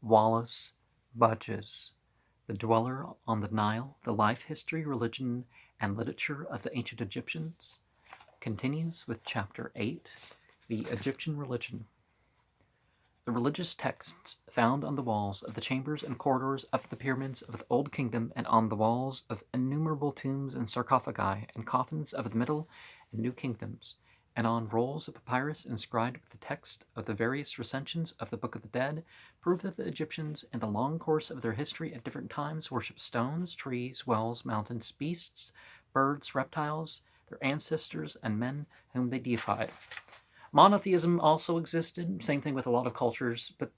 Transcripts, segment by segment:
Wallis Budge's The Dweller on the Nile, The Life, History, Religion, and Literature of the Ancient Egyptians, continues with Chapter 8, The Egyptian Religion. The religious texts found on the walls of the chambers and corridors of the pyramids of the Old Kingdom and on the walls of innumerable tombs and sarcophagi and coffins of the Middle and New Kingdoms, and on rolls of papyrus inscribed with the text of the various recensions of the Book of the Dead, prove that the Egyptians, in the long course of their history at different times, worshipped stones, trees, wells, mountains, beasts, birds, reptiles, their ancestors, and men whom they deified. Monotheism also existed, same thing with a lot of cultures, but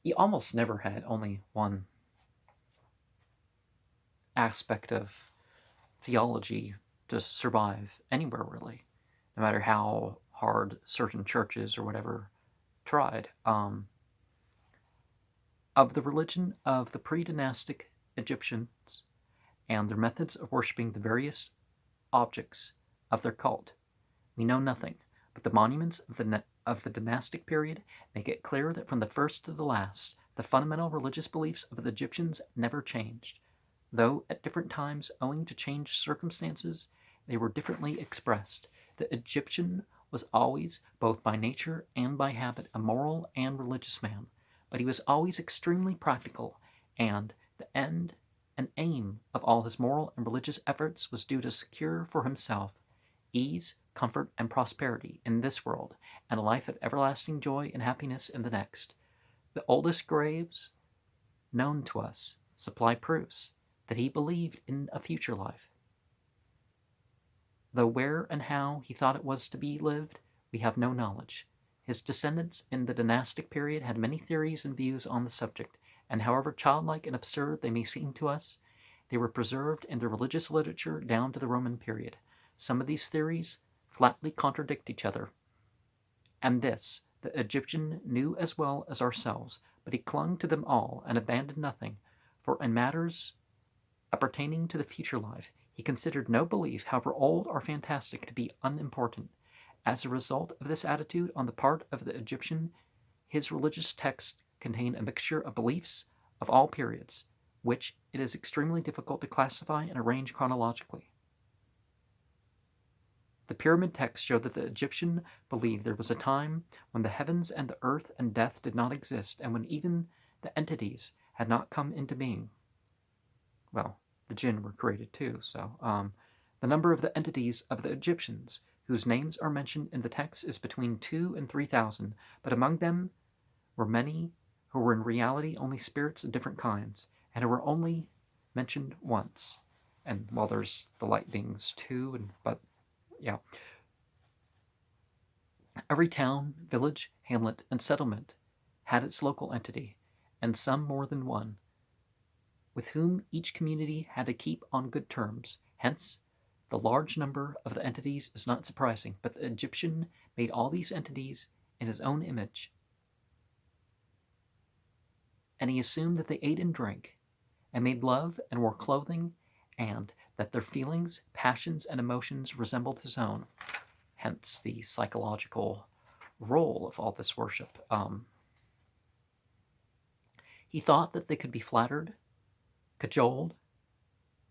you almost never had only one aspect of theology to survive anywhere, really, no matter how hard certain churches or whatever tried. Of the religion of the pre-dynastic Egyptians and their methods of worshipping the various objects of their cult, we know nothing, but the monuments of the dynastic period make it clear that from the first to the last, the fundamental religious beliefs of the Egyptians never changed, though at different times, owing to changed circumstances, they were differently expressed. The Egyptian was always, both by nature and by habit, a moral and religious man, but he was always extremely practical, and the end and aim of all his moral and religious efforts was due to secure for himself ease, comfort, and prosperity in this world, and a life of everlasting joy and happiness in the next. The oldest graves known to us supply proofs that he believed in a future life. Though where and how he thought it was to be lived, we have no knowledge. His descendants in the dynastic period had many theories and views on the subject, and however childlike and absurd they may seem to us, they were preserved in the religious literature down to the Roman period. Some of these theories flatly contradict each other, and this the Egyptian knew as well as ourselves, but he clung to them all and abandoned nothing, for in matters appertaining to the future life, he considered no belief, however old or fantastic, to be unimportant. As a result of this attitude on the part of the Egyptian, his religious texts contain a mixture of beliefs of all periods, which it is extremely difficult to classify and arrange chronologically. The pyramid texts show that the Egyptian believed there was a time when the heavens and the earth and death did not exist, and when even the entities had not come into being. Well, the jinn were created too, so the number of the entities of the Egyptians whose names are mentioned in the text is between 2,000 and 3,000, but among them were many who were in reality only spirits of different kinds, and who were only mentioned once. And well, there's the light beings too, but yeah. Every town, village, hamlet, and settlement had its local entity, and some more than one, with whom each community had to keep on good terms. Hence, the large number of the entities is not surprising, but the Egyptian made all these entities in his own image, and he assumed that they ate and drank, and made love and wore clothing, and that their feelings, passions, and emotions resembled his own. Hence the psychological role of all this worship. He thought that they could be flattered, cajoled,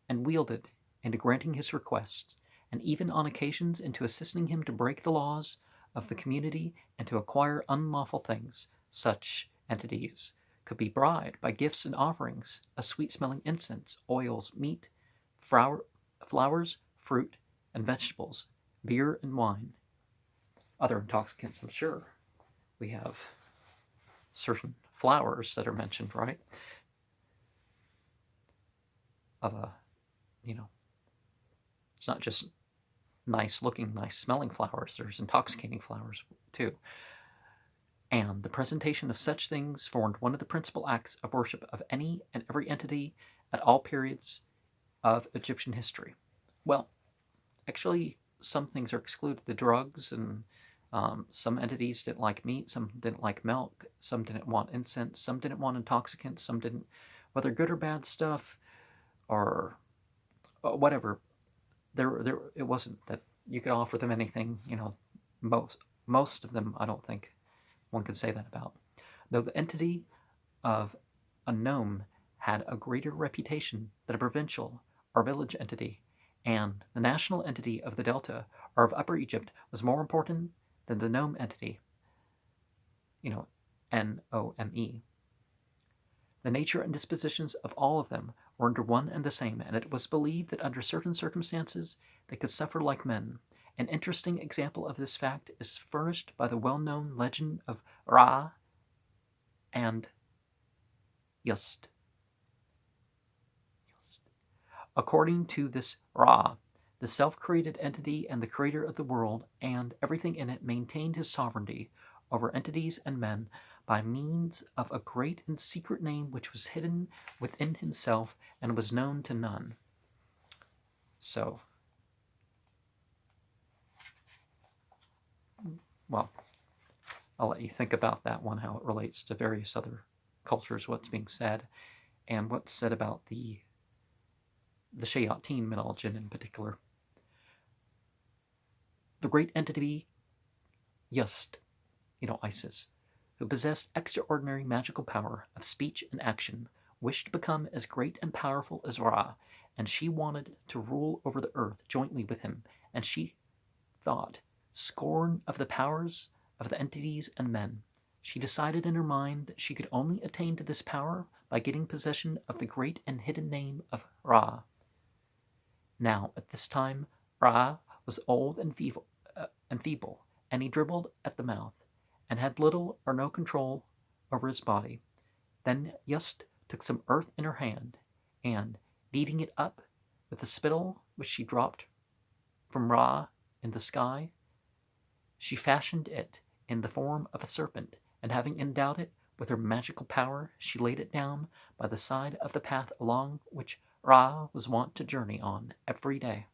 and wielded into granting his requests, and even on occasions into assisting him to break the laws of the community and to acquire unlawful things. Such entities could be bribed by gifts and offerings, a sweet-smelling incense, oils, meat, flowers, fruit, and vegetables, beer and wine. Other intoxicants, I'm sure. We have certain flowers that are mentioned, right? It's not just nice looking, nice smelling flowers. There's intoxicating flowers too. And the presentation of such things formed one of the principal acts of worship of any and every entity at all periods of Egyptian history. Well, actually, some things are excluded. The drugs, and some entities didn't like meat, some didn't like milk, some didn't want incense, some didn't want intoxicants, some didn't, whether good or bad stuff, or whatever. It wasn't that you could offer them anything. Most of them, I don't think one could say that about. Though the entity of a nome had a greater reputation than a provincial or village entity, and the national entity of the Delta or of Upper Egypt was more important than the nome entity, Nome. The nature and dispositions of all of them were under one and the same, and it was believed that under certain circumstances they could suffer like men. An interesting example of this fact is furnished by the well-known legend of Ra and Yust. According to this Ra, the self-created entity and the creator of the world and everything in it maintained his sovereignty over entities and men by means of a great and secret name which was hidden within himself and was known to none. So, well, I'll let you think about that one, how it relates to various other cultures, what's being said, and what's said about the Shayateen mythology in particular. The great entity Yust, Isis, who possessed extraordinary magical power of speech and action, wished to become as great and powerful as Ra, and she wanted to rule over the earth jointly with him, and she thought scorn of the powers of the entities and men. She decided in her mind that she could only attain to this power by getting possession of the great and hidden name of Ra. Now, at this time, Ra was old and feeble, and he dribbled at the mouth, and had little or no control over his body. Then Yust took some earth in her hand, and, kneading it up with the spittle which she dropped from Ra in the sky, she fashioned it in the form of a serpent, and having endowed it with her magical power, she laid it down by the side of the path along which Ra was wont to journey on every day.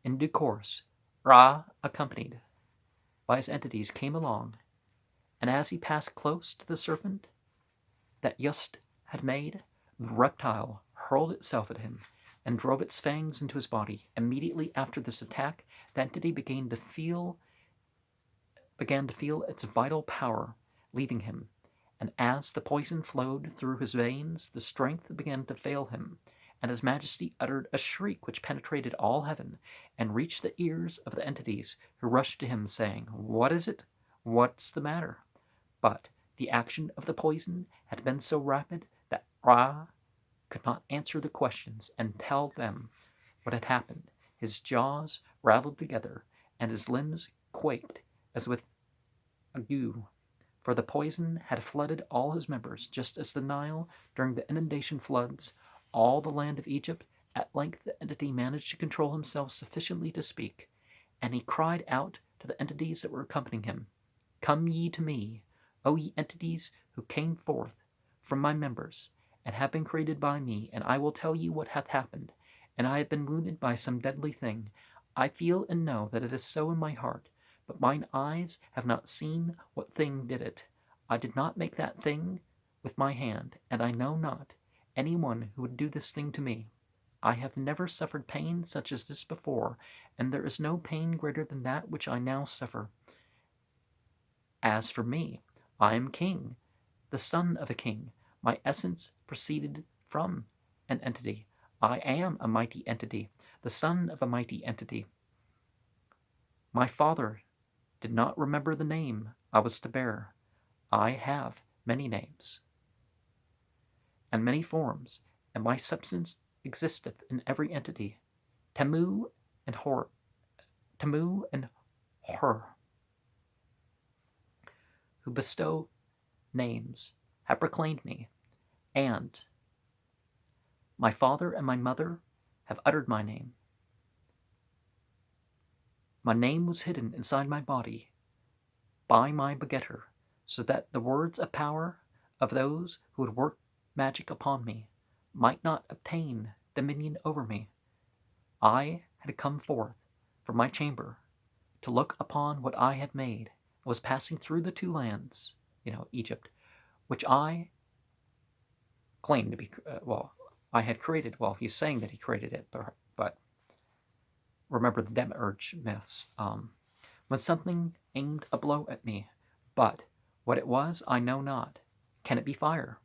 In due course, Ra, accompanied by his entities, came along, and as he passed close to the serpent that Yust had made, the reptile hurled itself at him and drove its fangs into his body. Immediately after this attack, the entity began to feel its vital power leaving him, and as the poison flowed through his veins, the strength began to fail him, and his majesty uttered a shriek which penetrated all heaven and reached the ears of the entities, who rushed to him, saying, "What is it? What's the matter?" But the action of the poison had been so rapid that Ra could not answer the questions and tell them what had happened. His jaws rattled together, and his limbs quaked as with ague, for the poison had flooded all his members, just as the Nile during the inundation floods all the land of Egypt. At length the entity managed to control himself sufficiently to speak, and he cried out to the entities that were accompanying him, "Come ye to me, O ye entities who came forth from my members, and have been created by me, and I will tell you what hath happened. And I have been wounded by some deadly thing. I feel and know that it is so in my heart, but mine eyes have not seen what thing did it. I did not make that thing with my hand, and I know not any one who would do this thing to me. I have never suffered pain such as this before, and there is no pain greater than that which I now suffer. As for me, I am king, the son of a king. My essence proceeded from an entity. I am a mighty entity, the son of a mighty entity. My father did not remember the name I was to bear. I have many names and many forms, and my substance existeth in every entity. Temu and Hor, who bestow names, have proclaimed me, and my father and my mother have uttered my name. My name was hidden inside my body by my begetter, so that the words of power of those who would work magic upon me might not obtain dominion over me. I had come forth from my chamber to look upon what I had made. I was passing through the two lands, Egypt, which I claimed to be, I had created. Well, he's saying that he created it, but remember the Demiurge myths. When something aimed a blow at me, but What it was, I know not. Can it be fire?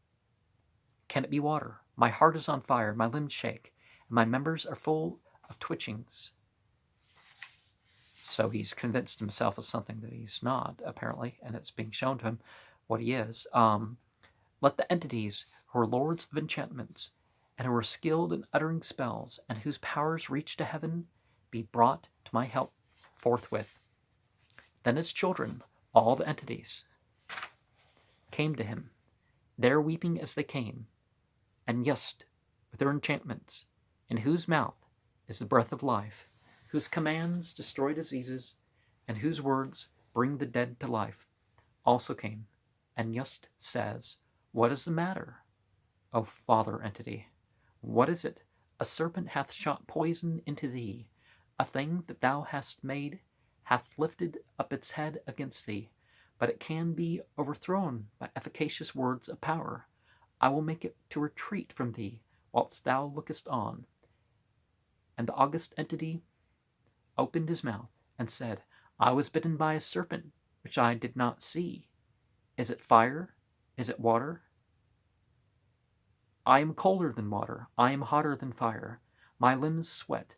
Can it be water? My heart is on fire, my limbs shake, and my members are full of twitchings. So he's convinced himself of something that he's not, apparently, and it's being shown to him what he is. Let the entities who are lords of enchantments, and who are skilled in uttering spells, and whose powers reach to heaven, be brought to my help forthwith. Then his children, all the entities, came to him, there weeping as they came, and Yust, with their enchantments, in whose mouth is the breath of life, whose commands destroy diseases, and whose words bring the dead to life, also came, and Yust says, What is the matter, O father entity? What is it? A serpent hath shot poison into thee. A thing that thou hast made hath lifted up its head against thee, but it can be overthrown by efficacious words of power. I will make it to retreat from thee, whilst thou lookest on. And the august entity opened his mouth and said, I was bitten by a serpent, which I did not see. Is it fire? Is it water? I am colder than water. I am hotter than fire. My limbs sweat.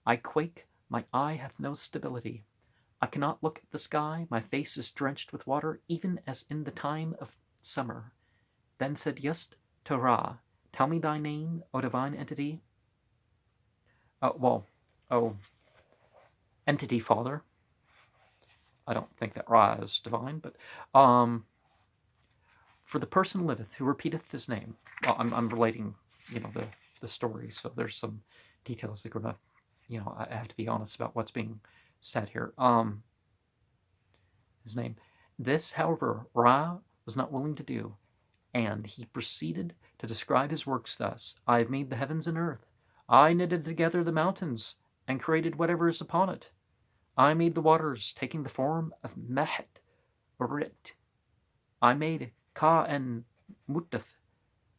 I quake. My eye hath no stability. I cannot look at the sky. My face is drenched with water, even as in the time of summer. Then said Yust to Ra, Tell me thy name, O divine entity. Entity father. I don't think that Ra is divine, but for the person liveth who repeateth his name. Well, I'm relating, the story, so there's some details that are gonna, I have to be honest about what's being said here. His name. This, however, Ra was not willing to do, and he proceeded to describe his works thus: I have made the heavens and earth. I knitted together the mountains and created whatever is upon it. I made the waters, taking the form of Mehet, Rit. I made Ka and Mutaf,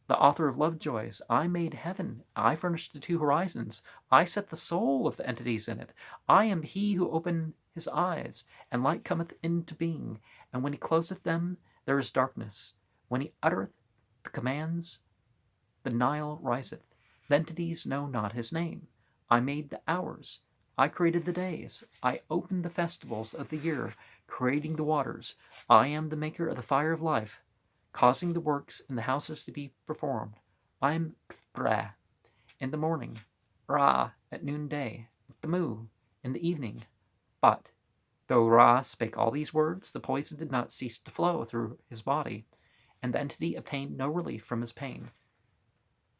the author of love joys. I made heaven. I furnished the two horizons. I set the soul of the entities in it. I am he who opened his eyes, and light cometh into being. And when he closeth them, there is darkness. When he uttereth the commands, the Nile riseth. The entities know not his name. I made the hours. I created the days. I opened the festivals of the year, creating the waters. I am the maker of the fire of life, causing the works in the houses to be performed. I am Ra in the morning, Ra at noonday, the Mu in the evening. But though Ra spake all these words, the poison did not cease to flow through his body, and the entity obtained no relief from his pain.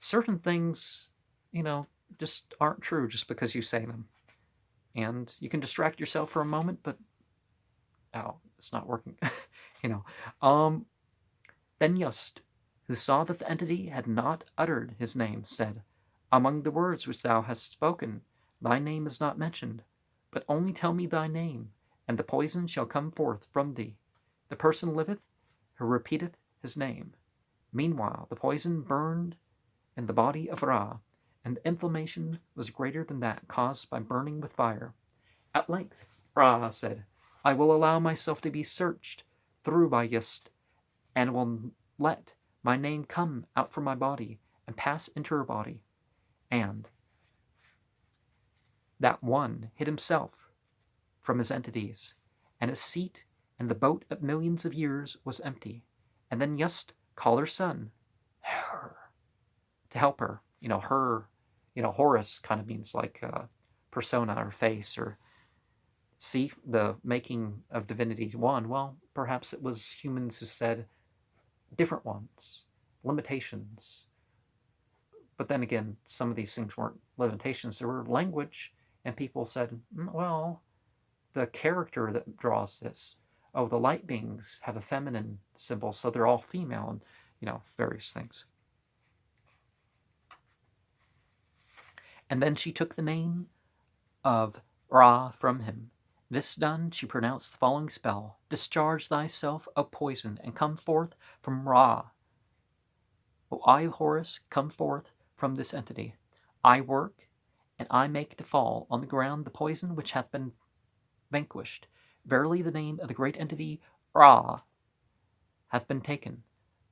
Certain things, just aren't true just because you say them. And you can distract yourself for a moment, but it's not working. Then Yust, who saw that the entity had not uttered his name, said, Among the words which thou hast spoken, thy name is not mentioned, but only tell me thy name, and the poison shall come forth from thee. The person liveth who repeateth his name. Meanwhile the poison burned in the body of Ra, and the inflammation was greater than that caused by burning with fire. At length Ra said, I will allow myself to be searched through by Yust, and will let my name come out from my body and pass into her body. And that one hid himself from his entities, and his seat in the boat of millions of years was empty. And then Yust called her son, her, to help her. Her, Horus kind of means like persona or face, or see the making of Divinity 1. Well, perhaps it was humans who said different ones, limitations. But then again, some of these things weren't limitations. There were language, and people said, well, the character that draws this, the light beings have a feminine symbol, so they're all female, and, various things. And then she took the name of Ra from him. This done, she pronounced the following spell: Discharge thyself of poison, and come forth from Ra. O eye of Horus, come forth from this entity. I work, and I make to fall on the ground the poison which hath been vanquished. Verily the name of the great entity, Ra, hath been taken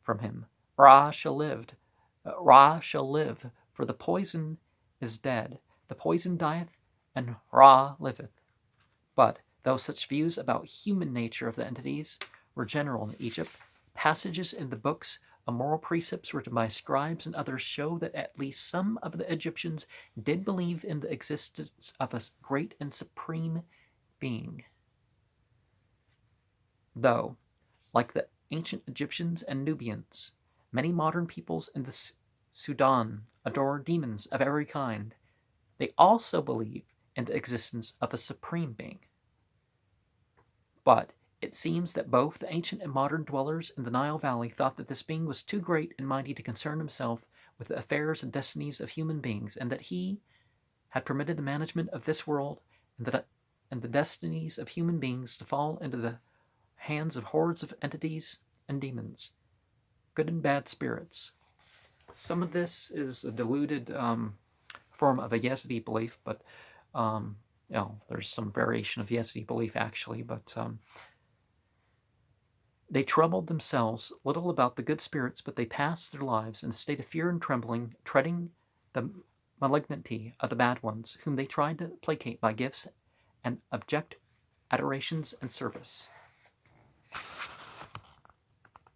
from him. Ra shall live, for the poison is dead. The poison dieth, and Ra liveth. But though such views about human nature of the entities were general in Egypt, passages in the books of moral precepts written by scribes and others show that at least some of the Egyptians did believe in the existence of a great and supreme being. Though, like the ancient Egyptians and Nubians, many modern peoples in the Sudan adore demons of every kind, they also believe in the existence of a supreme being. But it seems that both the ancient and modern dwellers in the Nile Valley thought that this being was too great and mighty to concern himself with the affairs and destinies of human beings, and that he had permitted the management of this world and the destinies of human beings to fall into the hands of hordes of entities and demons, good and bad spirits. Some of this is a diluted form of a Yazidi belief, but there's some variation of Yazidi belief actually, but they troubled themselves little about the good spirits, but they passed their lives in a state of fear and trembling, treading the malignity of the bad ones, whom they tried to placate by gifts and abject adorations and service.